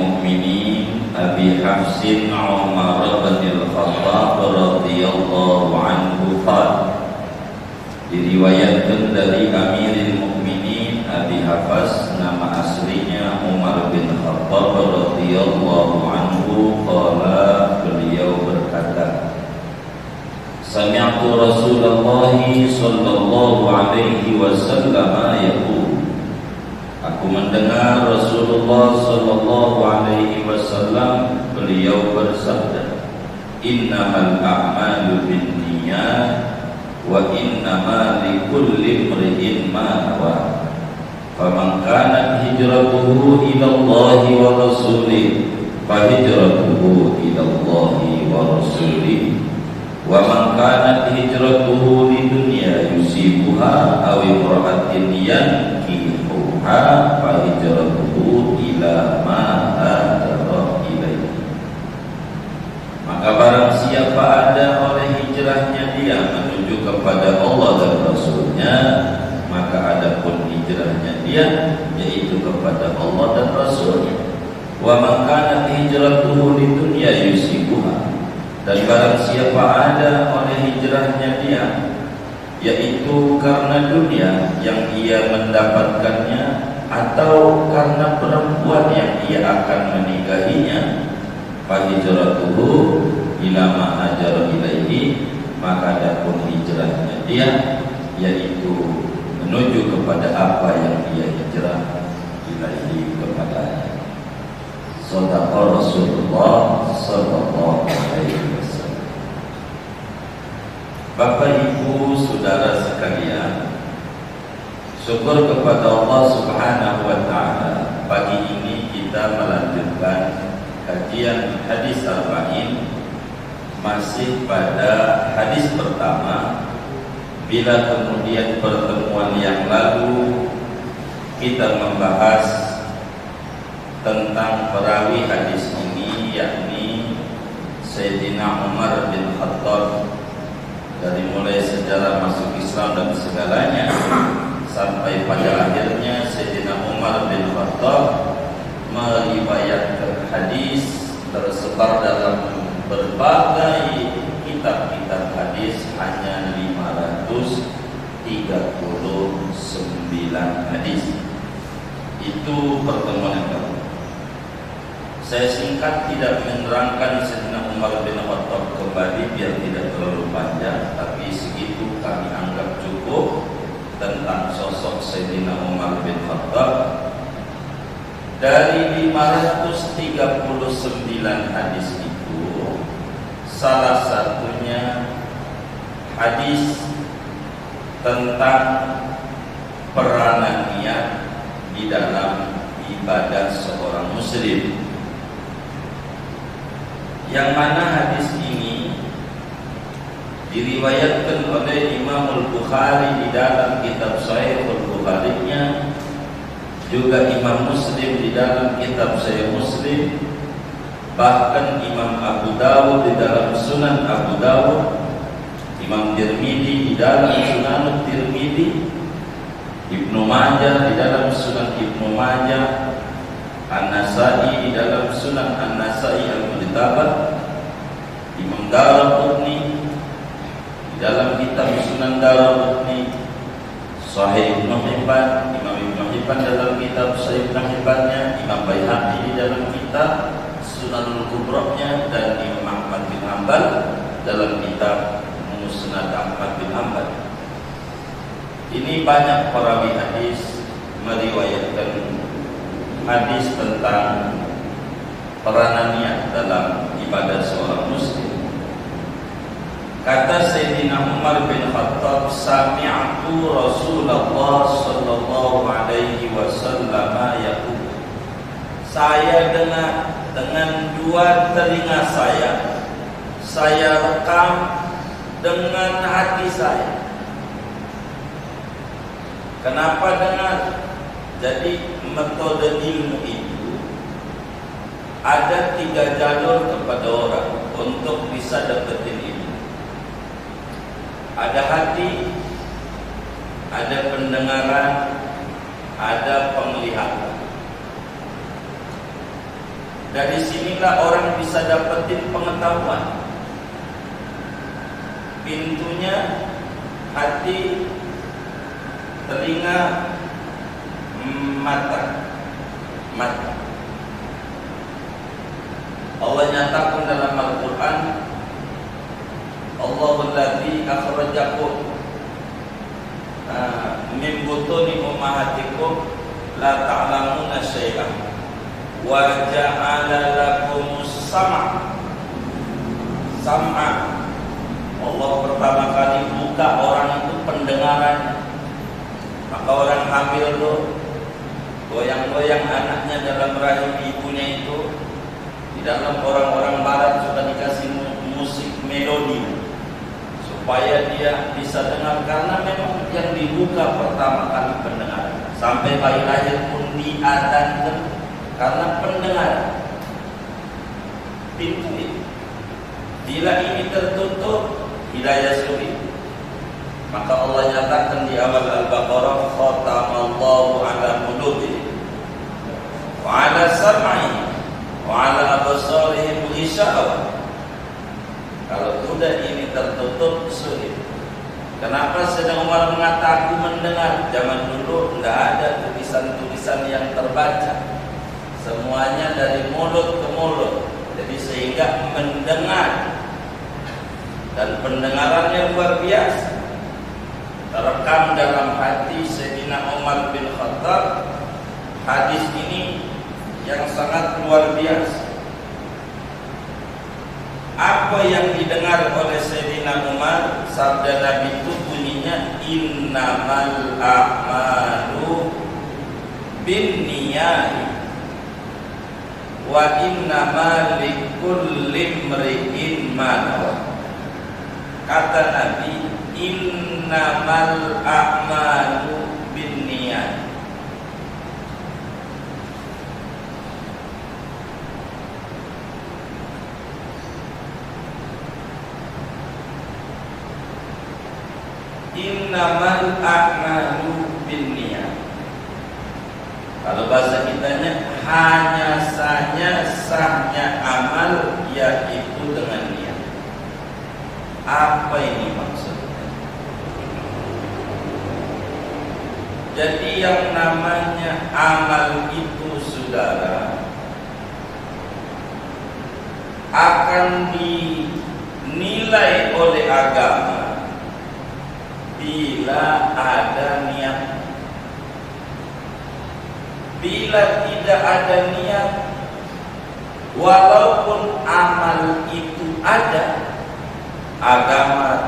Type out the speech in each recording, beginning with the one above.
Mu'minin Abi Hafsin Umar bin Khattab radhiyallahu anhu qala, diriwayatkan dari Amirul Mukminin Abi Hafs, nama aslinya Umar bin Khattab radhiyallahu anhu, qala, beliau berkata, sami'tu Rasulullah sallallahu alaihi wasallam yaqul, aku mendengar Rasulullah sallallahu alaihi wasallam beliau bersabda, innamal a'malu binniyat wa innama likulli imri'in ma nawa, faman kanat hijratuhu ila Allah wa rasulih fa hijratuhu ila Allah wa rasulih, wa man kanat hijratuhu lidunya yusibuha aw imra'atin yankihuha fa hijratuhu ila ma hajara ilaihi. Maka barang siapa ada oleh hijrahnya dia menuju kepada Allah dan Rasulnya, maka adapun hijrahnya dia yaitu kepada Allah dan Rasulnya. Wa man kanat hijratuhu lidunya yusibuha, dan barang siapa ada oleh hijrahnya dia yaitu karena dunia yang ia mendapatkannya atau karena perempuan yang ia akan menikahinya, fa hijratuhu ila ma hajara ilaihi, maka adapun hijrahnya dia yaitu menuju kepada apa yang ia hijrah ilaihi kepadanya. Shadaqa Rasulullah sallallahu alaihi wasallam. Bapak Ibu saudara sekalian, syukur kepada Allah Subhanahu wa taala, pagi ini kita melanjutkan kajian hadis arba'in, masih pada hadis pertama. Bila kemudian pertemuan yang lalu kita membahas tentang perawi hadis ini, yakni Sayyidina Umar bin Khattab, dari mulai sejarah masuk Islam dan segalanya sampai pada akhirnya Sayyidina Umar bin Khattab meriwayatkan hadis tersebar dalam berbagai kitab-kitab hadis hanya 539 hadis. Itu pertemuan yang pertama. Saya singkat, tidak menerangkan Sayyidina Umar bin Khattab kembali biar tidak terlalu panjang, tapi segitu kami anggap cukup tentang sosok Sayyidina Umar bin Khattab. Dari 539 hadis itu, salah satunya hadis tentang peranan niat di dalam ibadah seorang muslim, yang mana hadis ini diriwayatkan oleh Imam Al-Bukhari di dalam kitab Sahih Al-Bukharinya, juga Imam Muslim di dalam kitab Sahih Muslim, bahkan Imam Abu Dawud di dalam Sunan Abu Dawud, Imam Tirmidzi di dalam Sunan Tirmidzi, Ibnu Majah di dalam Sunan Ibnu Majah, An-Nasa'i di dalam Sunan An-Nasa'i Al-Mujtabah, Imam Daraqutni di dalam kitab Sunan Daraqutni, Sahih Ibnu Hibban, Imam Ibnu Hibban dalam kitab Sahih Ibnu Hibbannya, Imam Baihaqi di dalam kitab Sunanul Kubra-nya, dan Imam Ahmad bin Hanbal dalam kitab Musnad Ahmad bin Hanbal. Ini banyak perawi hadis meriwayatkan hadis tentang peranan niat dalam ibadah seorang muslim. Kata Sayyidina Umar bin Khattab, sami'tu Rasulullah sallallahu alaihi wasallam yaqul, saya dengar dengan dua telinga saya rekam dengan hati saya. Kenapa dengar? Jadi metode ilmu itu ada 3 jalur kepada orang untuk bisa dapetin ilmu. Ada hati, ada pendengaran, ada penglihatan. Dari sinilah orang bisa dapetin pengetahuan. Pintunya hati, telinga, mata. Allah nyatakan dalam Al-Quran, Allahul ladzi akhrajakum min butuni ummahatikum la ta'lamuna syai'an wa ja'ala lakumus sam'a. Allah pertama kali buka orang itu pendengarannya. Maka orang hamil tuh goyang-goyang anaknya dalam rahim ibunya itu. Di dalam orang-orang barat sudah dikasih musik melodi supaya dia bisa dengar, karena memang yang dibuka pertama kali pendengaran. Sampai bayi lahir pun diadzankan karena pendengaran. Pintu itu. Bila ini tertutup, hidayah sulit. Maka Allah nyatakan di awal Al-Baqarah, khatamallahu ala qulubihim wa ala sam'ihim wa ala absarihim ghishawah. Kalau sudah ini tertutup, sulit. Kenapa Sayyidina Umar mengatakan mendengar? Zaman dulu tidak ada tulisan-tulisan yang terbaca, semuanya dari mulut ke mulut. Jadi sehingga mendengar, dan pendengarannya luar biasa, terekam dalam hati Sayyidina Umar bin Khattab. Hadis ini yang sangat luar biasa. Apa yang didengar oleh Sayyidina Umar, sabda Nabi itu bunyinya, innamal a'malu binniyati wa innamal likulli imri'in ma nawa. Kata Nabi, innamal a'malu binniyat. Innamal a'malu binniyat. Kalau bahasa kitanya, hanya saja sahnya amal yaitu dengan niat. Apa ini maksudnya? Jadi yang namanya amal itu, saudara, akan dinilai oleh agama bila ada niat. Bila tidak ada niat, walaupun amal itu ada, agama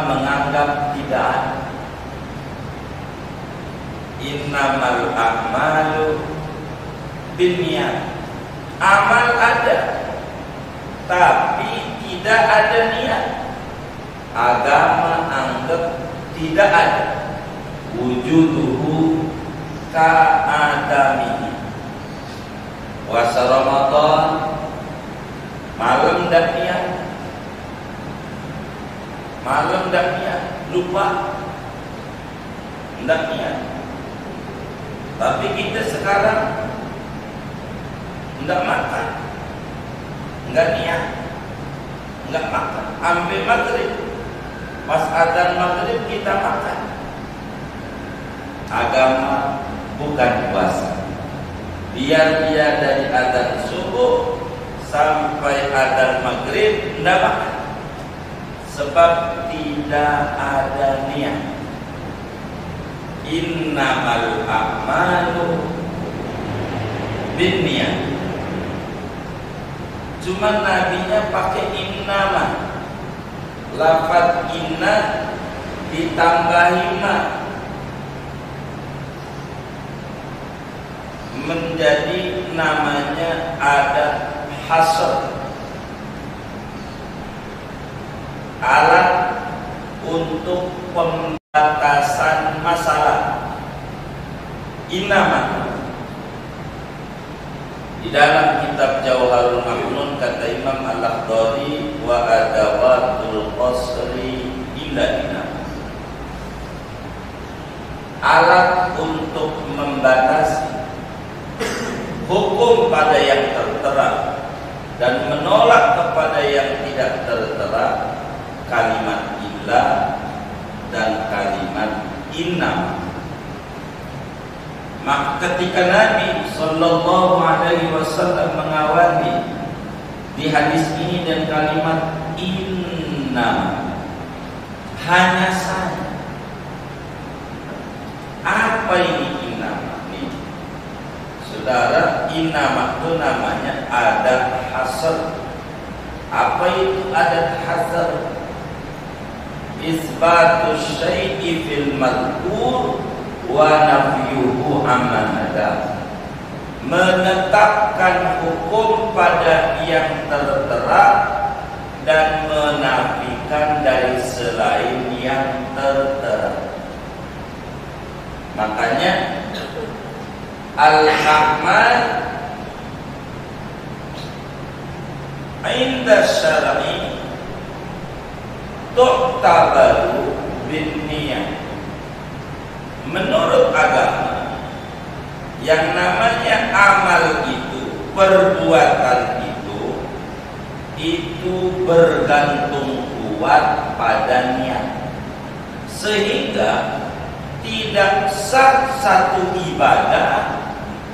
menganggap tidak ada. Innamal a'malu binniyat. Amal ada, tapi tidak ada niat, agama anggap tidak ada. Wujuduhu ka'adamihi. Puasa Ramadan, malam dan niat, lupa, tidak niat. Tapi kita sekarang tidak makan, tidak niat, tidak makan. Sampai maghrib, pas adzan maghrib kita makan. Agama bukan puasa. Biar dia dari adzan subuh sampai adzan maghrib tidak makan, sebab tidak ada niat. Innamal a'malu binniyat. Cuma nabinya pakai innama, lafaz inna ditambahi ma, menjadi namanya ada hasr, alat untuk pembatasan masalah. Innama. Di dalam kitab Jauharul Mahmun kata Imam Al-Akhdari, wa adawatul qasri illa innama. Alat untuk membatasi hukum pada yang tertera dan menolak kepada yang tidak tertera, kalimat illa dan kalimat inna. Maka ketika Nabi sallallahu alaihi wasallam mengawali di hadis ini dan kalimat inna, hanya saja. Apa ini inna? Saudara, inna itu namanya adat hasr. Apa itu adat hasr? Isbatu syai'i fil madhkur wa nafyuhu amman ada. Menetapkan hukum pada yang tertera dan menafikan dari selain yang tertera. Makanya al-ahmal inda syar'i tu'tabaru bin niyah. Menurut agama, yang namanya amal itu, perbuatan itu bergantung kuat pada niat, sehingga tidak sah satu ibadah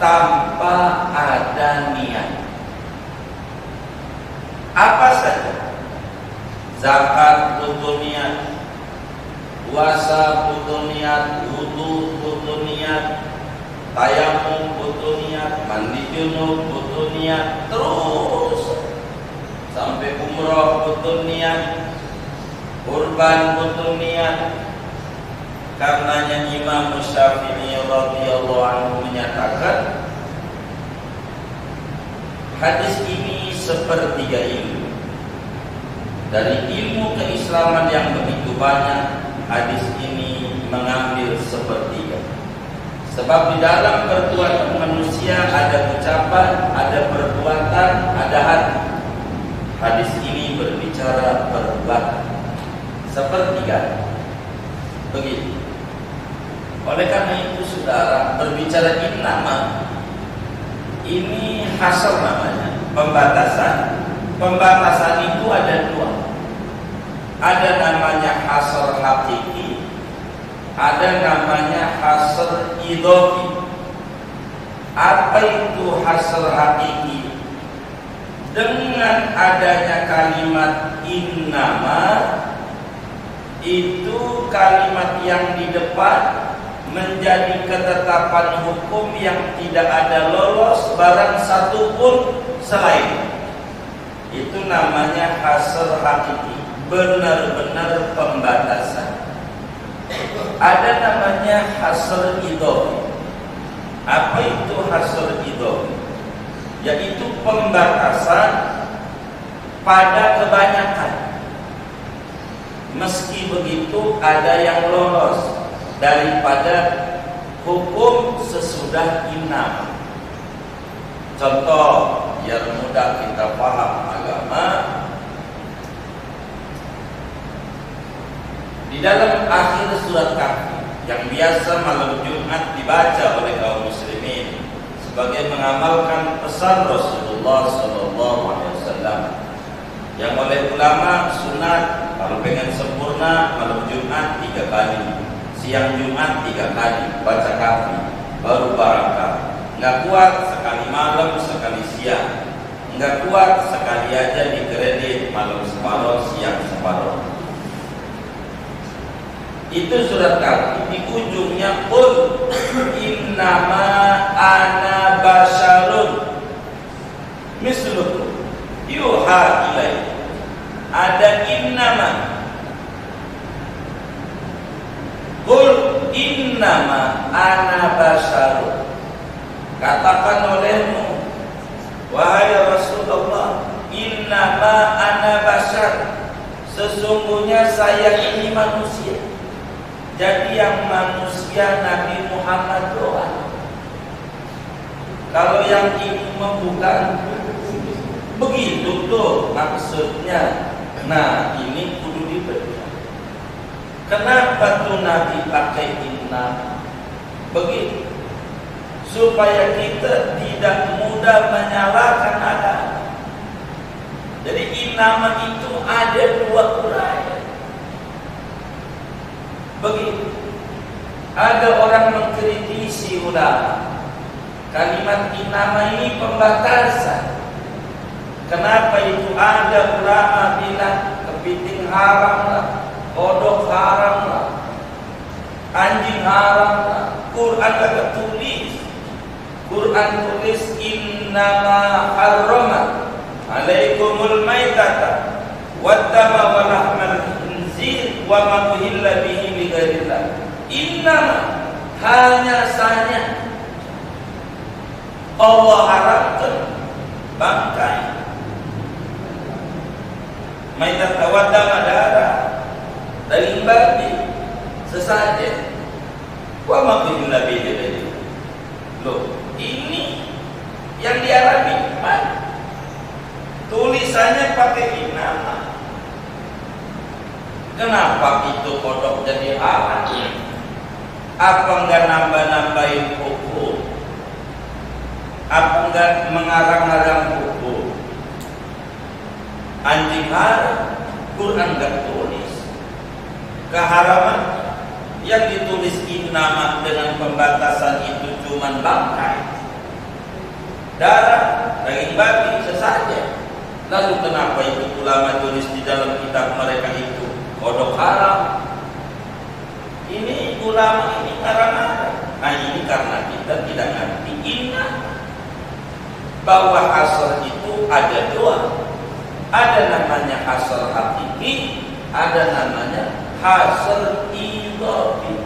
tanpa ada niat. Apa saja? Zakat butuh niat, puasa butuh niat, wudu butuh niat, tayamum butuh niat, mandi junub butuh niat, terus sampai umroh butuh niat, kurban butuh niat. Karenanya Imam Syafi'i radhiyallahu anhu menyatakan hadis ini sepertiga ilmu. Dari ilmu keislaman yang begitu banyak, hadis ini mengambil sepertiga. Sebab di dalam perbuatan manusia ada ucapan, ada perbuatan, ada hati. Hadis ini berbicara perbuatan. Sepertiga. Begitu. Oleh karena itu saudara, berbicara innama ini hasr namanya, pembatasan. Pembatasan itu ada dua. Ada namanya hasr hakiki, ada namanya hasr idhofi. Apa itu hasr hakiki? Dengan adanya kalimat innama, itu kalimat yang di depan menjadi ketetapan hukum yang tidak ada lolos barang satu pun selain. Itu namanya hasr hakiki, benar-benar pembatasan. Ada namanya hasr idhofi. Apa itu hasr idhofi? Yaitu pembatasan pada kebanyakan. Meski begitu ada yang lolos daripada hukum sesudah innama. Contoh biar mudah kita paham agama. Di dalam akhir surat Kahfi yang biasa malam Jumat dibaca oleh kaum muslimin sebagai mengamalkan pesan Rasulullah SAW, yang oleh ulama sunat kalau pengen sempurna malam Jumat 3 kali, siang Jumat 3 kali baca Kahfi baru barakah. Nggak kuat sekali malam sekali siang, nggak kuat sekali aja dikredit malam separuh siang separuh. Itu surat Kahfi. Di ujungnya qul innama ana basyarun mislukum yuha ilaihi. Ada innama. Qul innama ana basyarun. Katakan olehmu, wahai Rasulullah, innama ana basyar, sesungguhnya saya ini manusia. Jadi yang manusia Nabi Muhammad doang. Kalau yang ini bukan begitu tuh maksudnya. Nah ini kudu dibedah. Kenapa tuh Nabi pakai inna? Begitu. supaya kita tidak mudah menyalahkan agama. Jadi innama itu ada dua uraian. Begitu. Ada orang mengkritisi ulama. Kalimat innama ini pembatasan. Kenapa itu ada ulama bilang kepiting haram lah, kodok haram lah, anjing haram lah. Quran kagak tulis. Quran tulis innama harrama alaikumul maitata waddama wa lahmal khinzir wa ma uhilla bihi li ghairillah. Innama, hanya saja Allah haramkan bangkai, maitata waddama darah, daging babi, sesajen, wa ma uhilla bihi li ghairillah. Loh, ini yang di Arabi tulisannya pakai innama. Kenapa itu kodok jadi haram? Apa enggak nambah-nambahin hukum? Apa enggak mengarang-arang hukum? Anjing haram, Quran enggak tulis keharaman. Yang ditulis innama dengan pembatasan itu cuman bangkai, darah, daging babi, sesajen. Lalu kenapa itu ulama tulis di dalam kitab mereka itu kodok haram? Ini ulama ini karena nah ini karena kita tidak ngerti innama, bahwa hasr itu ada dua. Ada namanya hasr hakiki, ada namanya hasr idhafi.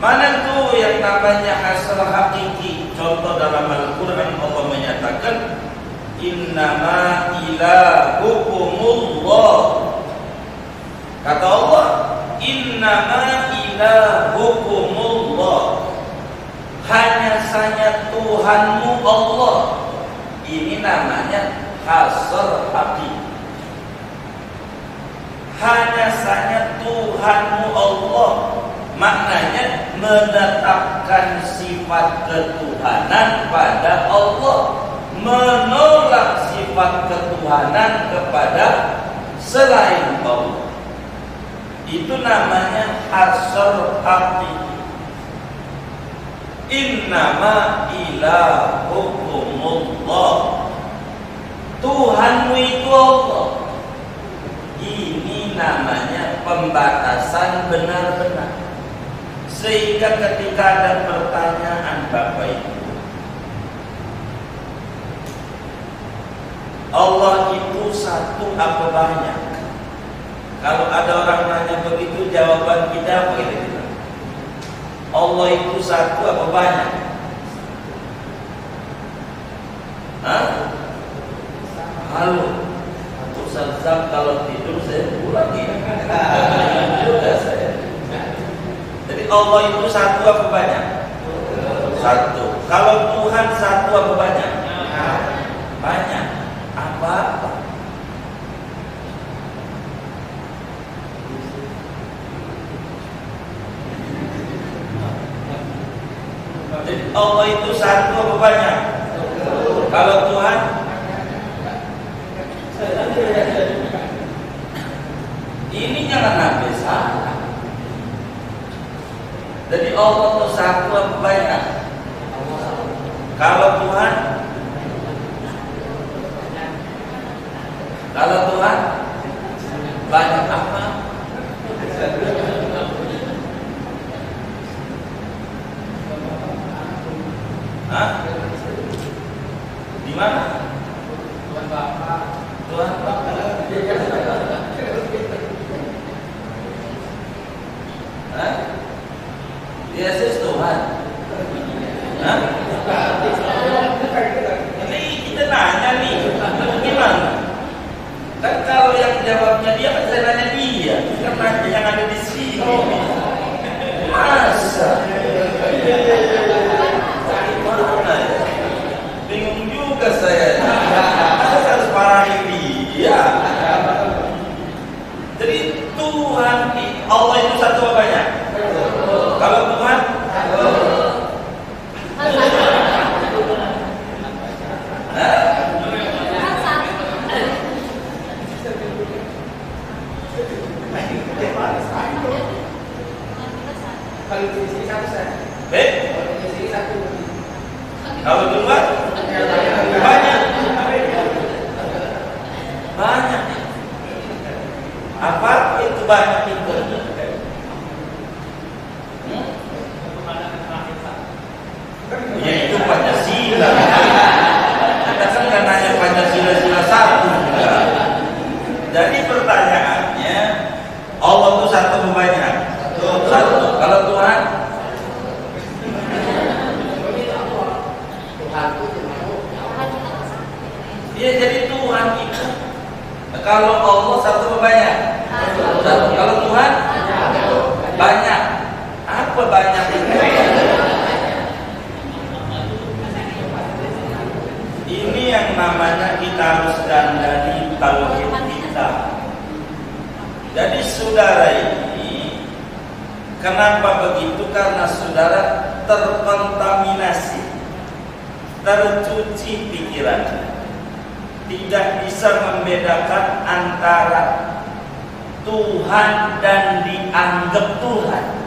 Mana tuh yang namanya hasr hakiki? Contoh dalam Al-Quran Allah menyatakan innama ilahukumullah. Kata Allah innama ilahukumullah, hanya saja Tuhanmu Allah. Ini namanya hasr hakiki. Hanya saja Tuhanmu Allah, maknanya menetapkan sifat ketuhanan pada Allah, menolak sifat ketuhanan kepada selain Allah. Itu namanya hasr hakiki. Innama ilahukumullah, Tuhanmu itu Allah. Ini namanya pembatasan benar-benar. Sehingga ketika ada pertanyaan Bapak Ibu, Allah itu satu apa banyak? Kalau ada orang nanya begitu, jawaban kita apa gitu? Allah itu satu apa banyak? Hah? Halo. Ustaz Zam, kalau tidur saya pulang ya. Juga saya. Jadi Allah itu satu apa banyak? Satu. Kalau Tuhan satu apa banyak? Banyak. Apa? Jadi Allah itu satu apa banyak? Kalau Tuhan ini jangan sampai salah. Jadi Allah itu satu apa banyak? Kalau Tuhan banyak apa? Hah? Di mana? Tuhan Bapak. Tuhan Bapak. Hah? Yesus Tuhan. Hah? Ini kita nanya nih, gimana? Kan kalau yang jawabnya dia, kan saya nanya dia, kan nanya yang ada di sini. Masa? Bingung juga saya. Saya harus marahin dia. Jadi Tuhan, Allah itu satu apa banyak? Kalau Tuhan Kalau di sini satu saya. Kalau di sini satu. Kalau di luar banyak. Banyak. Apa itu banyak itu? Ya itu Pancasila. Kita kan nggak nanya Pancasila sila satu. Jadi pertanyaannya, Allah itu satu atau banyak? Satu. Kalau Tuhan? Iya, jadi Tuhan itu. Kalau Allah satu atau banyak? Satu. Kalau Tuhan? Banyak. Apa banyak itu? Ini yang namanya kita harus dandani tauhid kita. Jadi saudara ini, kenapa begitu? Karena saudara terkontaminasi, tercuci pikirannya, tidak bisa membedakan antara Tuhan dan dianggap Tuhan.